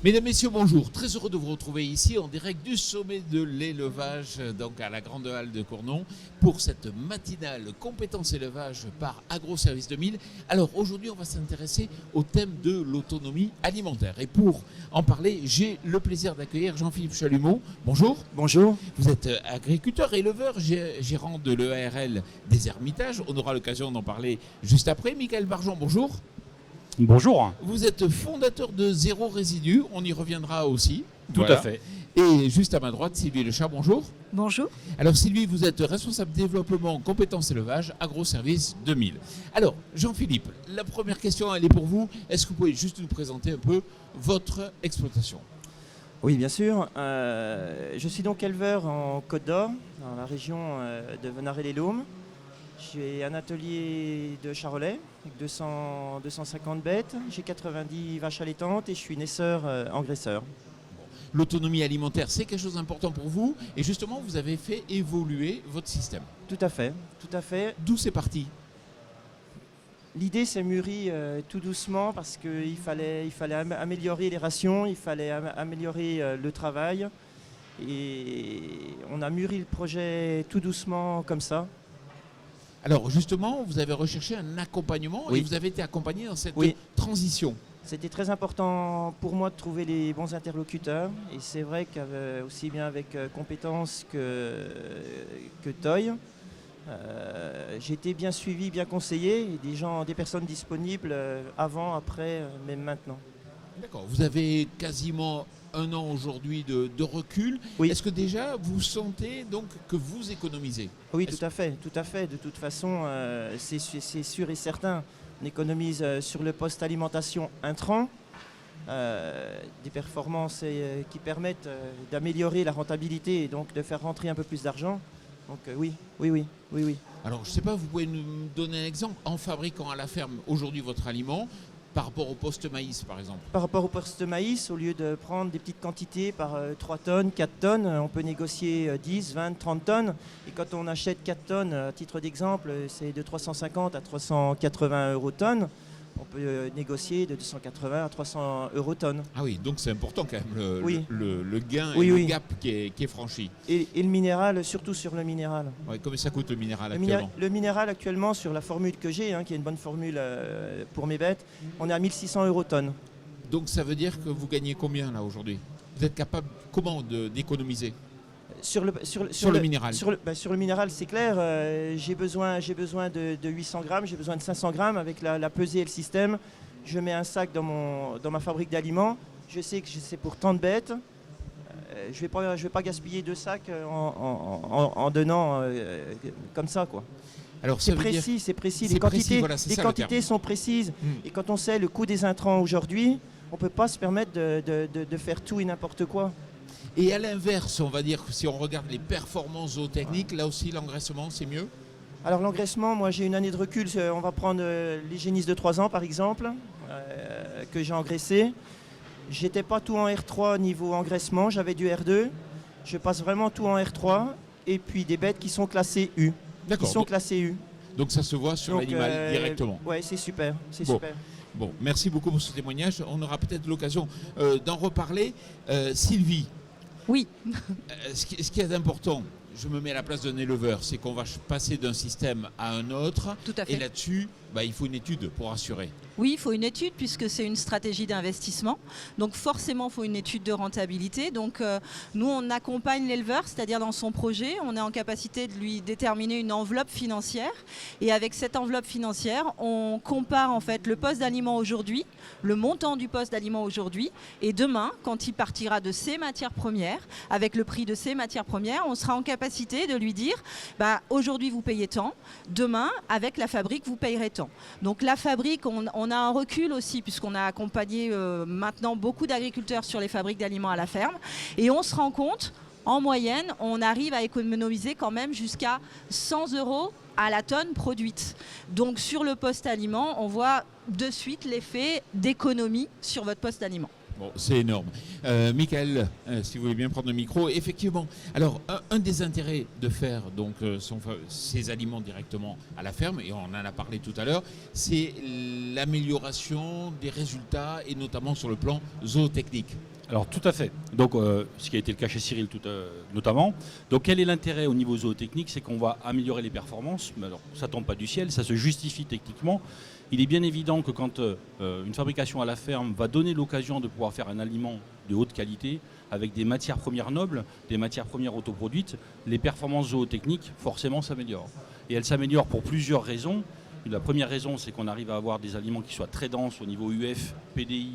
Mesdames, Messieurs, bonjour. Très heureux de vous retrouver ici en direct du sommet de l'élevage, donc à la Grande Halle de Cournon, pour cette matinale compétences élevage par Agroservice 2000. Alors aujourd'hui, on va s'intéresser au thème de l'autonomie alimentaire. Et pour en parler, j'ai le plaisir d'accueillir Jean-Philippe Chalumeau. Bonjour. Bonjour. Vous êtes agriculteur, éleveur, gérant de l'EARL des Hermitages. On aura l'occasion d'en parler juste après. Michael Barjon, bonjour. Bonjour. Vous êtes fondateur de Zéro Résidu, on y reviendra aussi. Tout à fait. Et juste à ma droite, Sylvie Lechat, bonjour. Bonjour. Alors Sylvie, vous êtes responsable développement compétences élevage, Agroservice 2000. Alors Jean-Philippe, la première question elle est pour vous. Est-ce que vous pouvez juste nous présenter un peu votre exploitation ? Oui, bien sûr. Je suis donc éleveur en Côte d'Or, dans la région de Venaré-les-Laumes. J'ai un atelier de charolais avec 250 bêtes. J'ai 90 vaches allaitantes et je suis naisseur engraisseur. L'autonomie alimentaire, c'est quelque chose d'important pour vous. Et justement, vous avez fait évoluer votre système. Tout à fait, tout à fait. D'où c'est parti ? L'idée s'est mûrie tout doucement parce qu'il fallait améliorer les rations, il fallait améliorer le travail. Et on a mûri le projet tout doucement comme ça. Alors justement, vous avez recherché un accompagnement Oui. et vous avez été accompagné dans cette Oui. transition. C'était très important pour moi de trouver les bons interlocuteurs. Et c'est vrai qu'aussi bien avec Compétences que Toy, j'ai été bien suivi, bien conseillé. Et des personnes disponibles avant, après, même maintenant. D'accord. Vous avez quasiment un an aujourd'hui de recul. Oui. Est-ce que déjà vous sentez donc que vous économisez ? Oui, tout à fait, tout à fait. De toute façon, c'est sûr et certain. On économise sur le poste alimentation intrant, des performances qui permettent d'améliorer la rentabilité et donc de faire rentrer un peu plus d'argent. Donc oui. Alors je ne sais pas, vous pouvez nous donner un exemple en fabriquant à la ferme aujourd'hui votre aliment par rapport au poste maïs par exemple. Par rapport au poste maïs, au lieu de prendre des petites quantités par 3 tonnes, 4 tonnes, on peut négocier 10, 20, 30 tonnes. Et quand on achète 4 tonnes, à titre d'exemple, c'est de 350 à 380 euros tonne. On peut négocier de 280 à 300 euros tonne. Ah oui, donc c'est important quand même Oui. le gain Oui, et le oui. gap qui est franchi. Et le minéral, surtout sur le minéral. Ouais, combien ça coûte le minéral Le actuellement ? le minéral actuellement, sur la formule que j'ai, qui est une bonne formule pour mes bêtes, on est à 1600 euros tonne. Donc ça veut dire que vous gagnez combien là aujourd'hui ? Vous êtes capable comment d'économiser ? Sur le minéral. Sur le minéral, c'est clair. J'ai besoin de 800 grammes, j'ai besoin de 500 grammes avec la pesée et le système. Je mets un sac dans ma fabrique d'aliments. Je sais que c'est pour tant de bêtes. Je vais pas gaspiller 2 sacs en donnant comme ça, quoi. Alors C'est ça veut dire- précis, c'est précis. c'est Les quantités, précis, voilà, c'est les ça le quantités sont précises. Mm. Et quand on sait le coût des intrants aujourd'hui, on ne peut pas se permettre de faire tout et n'importe quoi. Et à l'inverse, on va dire que si on regarde les performances zootechniques, là aussi l'engraissement c'est mieux ? Alors l'engraissement, moi j'ai une année de recul, on va prendre les génisses de 3 ans par exemple, que j'ai engraissé. J'étais pas tout en R3 niveau engraissement, j'avais du R2. Je passe vraiment tout en R3 et puis des bêtes qui sont classées U. D'accord. Qui sont classées U. Donc ça se voit sur Donc, l'animal directement. Ouais, c'est super, c'est Bon. super. Bon, merci beaucoup pour ce témoignage. On aura peut-être l'occasion d'en reparler. Sylvie, Oui. ce qui est important, je me mets à la place d'un éleveur, c'est qu'on va passer d'un système à un autre. Tout à fait. Et là-dessus, il faut une étude pour assurer. Oui, il faut une étude puisque c'est une stratégie d'investissement. Donc forcément, il faut une étude de rentabilité. Donc nous, on accompagne l'éleveur, c'est-à-dire dans son projet, on est en capacité de lui déterminer une enveloppe financière. Et avec cette enveloppe financière, on compare en fait le poste d'aliment aujourd'hui, le montant du poste d'aliment aujourd'hui. Et demain, quand il partira de ses matières premières, avec le prix de ses matières premières, on sera en capacité de lui dire, aujourd'hui vous payez tant, demain, avec la fabrique, vous payerez tant. Donc la fabrique, on a un recul aussi puisqu'on a accompagné maintenant beaucoup d'agriculteurs sur les fabriques d'aliments à la ferme et on se rend compte, en moyenne, on arrive à économiser quand même jusqu'à 100 euros à la tonne produite. Donc sur le poste aliment, on voit de suite l'effet d'économie sur votre poste aliment. Bon, c'est énorme. Michael, si vous voulez bien prendre le micro, effectivement. Alors, un des intérêts de faire donc ces aliments directement à la ferme, et on en a parlé tout à l'heure, c'est l'amélioration des résultats et notamment sur le plan zootechnique. Alors tout à fait. Donc ce qui a été le cas chez Cyril notamment. Donc quel est l'intérêt au niveau zootechnique? C'est qu'on va améliorer les performances. Mais alors ça tombe pas du ciel, ça se justifie techniquement. Il est bien évident que quand une fabrication à la ferme va donner l'occasion de pouvoir faire un aliment de haute qualité avec des matières premières nobles, des matières premières autoproduites, les performances zootechniques forcément s'améliorent. Et elles s'améliorent pour plusieurs raisons. La première raison, c'est qu'on arrive à avoir des aliments qui soient très denses au niveau UF, PDI,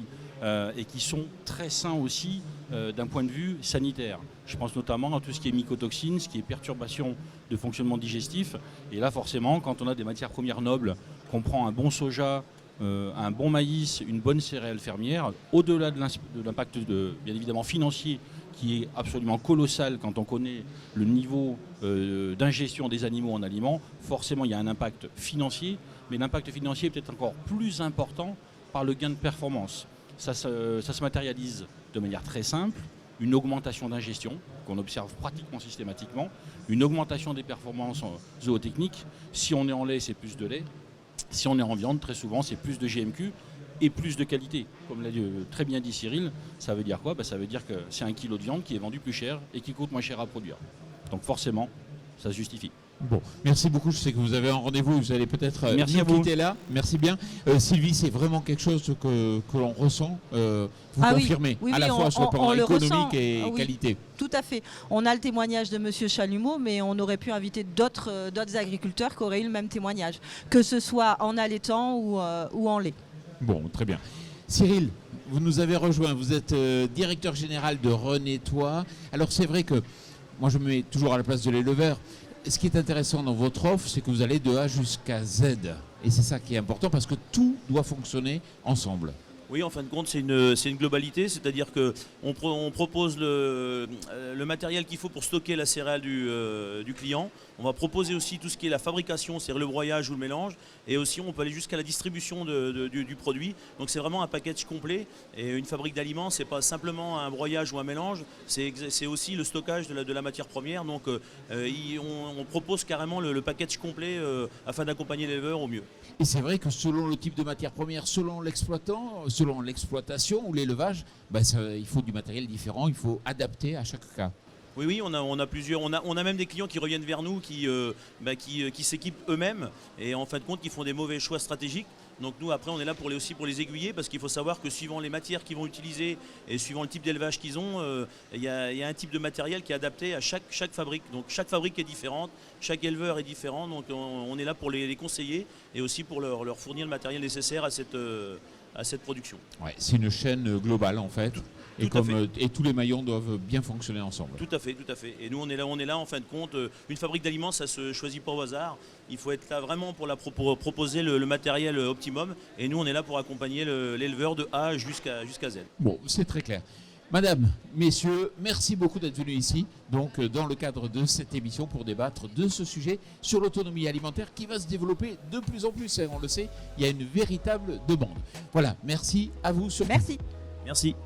et qui sont très sains aussi d'un point de vue sanitaire. Je pense notamment à tout ce qui est mycotoxines, ce qui est perturbation de fonctionnement digestif. Et là, forcément, quand on a des matières premières nobles, qu'on prend un bon soja, un bon maïs, une bonne céréale fermière, au-delà de l'impact bien évidemment financier qui est absolument colossal quand on connaît le niveau d'ingestion des animaux en aliments, forcément il y a un impact financier, mais l'impact financier est peut-être encore plus important par le gain de performance. Ça se matérialise de manière très simple, une augmentation d'ingestion qu'on observe pratiquement systématiquement, une augmentation des performances zootechniques. Si on est en lait, c'est plus de lait. Si on est en viande, très souvent, c'est plus de GMQ et plus de qualité. Comme l'a très bien dit Cyril, ça veut dire quoi? Ça veut dire que c'est 1 kilo de viande qui est vendu plus cher et qui coûte moins cher à produire. Donc forcément, ça se justifie. Bon, merci beaucoup. Je sais que vous avez un rendez-vous, vous allez peut-être Merci à nous vous. quitter là. Merci bien. Sylvie, c'est vraiment quelque chose que l'on ressent. Vous Ah oui, confirmez, oui, à la oui, fois sur le plan le économique ressent. et Ah oui. qualité. Tout à fait. On a le témoignage de M. Chalumeau, mais on aurait pu inviter d'autres agriculteurs qui auraient eu le même témoignage, que ce soit en allaitant ou en lait. Bon, très bien. Cyril, vous nous avez rejoint. Vous êtes directeur général de Renettois. Alors c'est vrai que moi je me mets toujours à la place de l'éleveur. Ce qui est intéressant dans votre offre, c'est que vous allez de A jusqu'à Z. Et c'est ça qui est important parce que tout doit fonctionner ensemble. Oui, en fin de compte, c'est une globalité, c'est-à-dire qu'on propose le matériel qu'il faut pour stocker la céréale du client. On va proposer aussi tout ce qui est la fabrication, c'est-à-dire le broyage ou le mélange. Et aussi, on peut aller jusqu'à la distribution du produit. Donc, c'est vraiment un package complet. Et une fabrique d'aliments, c'est pas simplement un broyage ou un mélange, c'est aussi le stockage de la matière première. Donc, on propose carrément le package complet afin d'accompagner l'éleveur au mieux. Et c'est vrai que selon le type de matière première, selon l'exploitant, selon l'exploitation ou l'élevage, il faut du matériel différent, il faut adapter à chaque cas. Oui, on a plusieurs. On a même des clients qui reviennent vers nous, qui s'équipent eux-mêmes et en fin de compte qui font des mauvais choix stratégiques. Donc nous après on est là aussi pour les aiguiller parce qu'il faut savoir que suivant les matières qu'ils vont utiliser et suivant le type d'élevage qu'ils ont, il y a un type de matériel qui est adapté à chaque fabrique. Donc chaque fabrique est différente, chaque éleveur est différent. Donc on est là pour les conseiller et aussi pour leur fournir le matériel nécessaire à cette production. Ouais, c'est une chaîne globale en fait. Et tous les maillons doivent bien fonctionner ensemble. Tout à fait. Et nous, on est là en fin de compte. Une fabrique d'aliments, ça ne se choisit pas au hasard. Il faut être là vraiment pour proposer le matériel optimum. Et nous, on est là pour accompagner l'éleveur de A jusqu'à Z. Bon, c'est très clair. Madame, messieurs, merci beaucoup d'être venus ici, donc dans le cadre de cette émission pour débattre de ce sujet sur l'autonomie alimentaire qui va se développer de plus en plus. On le sait, il y a une véritable demande. Voilà, merci à vous. Merci. Merci.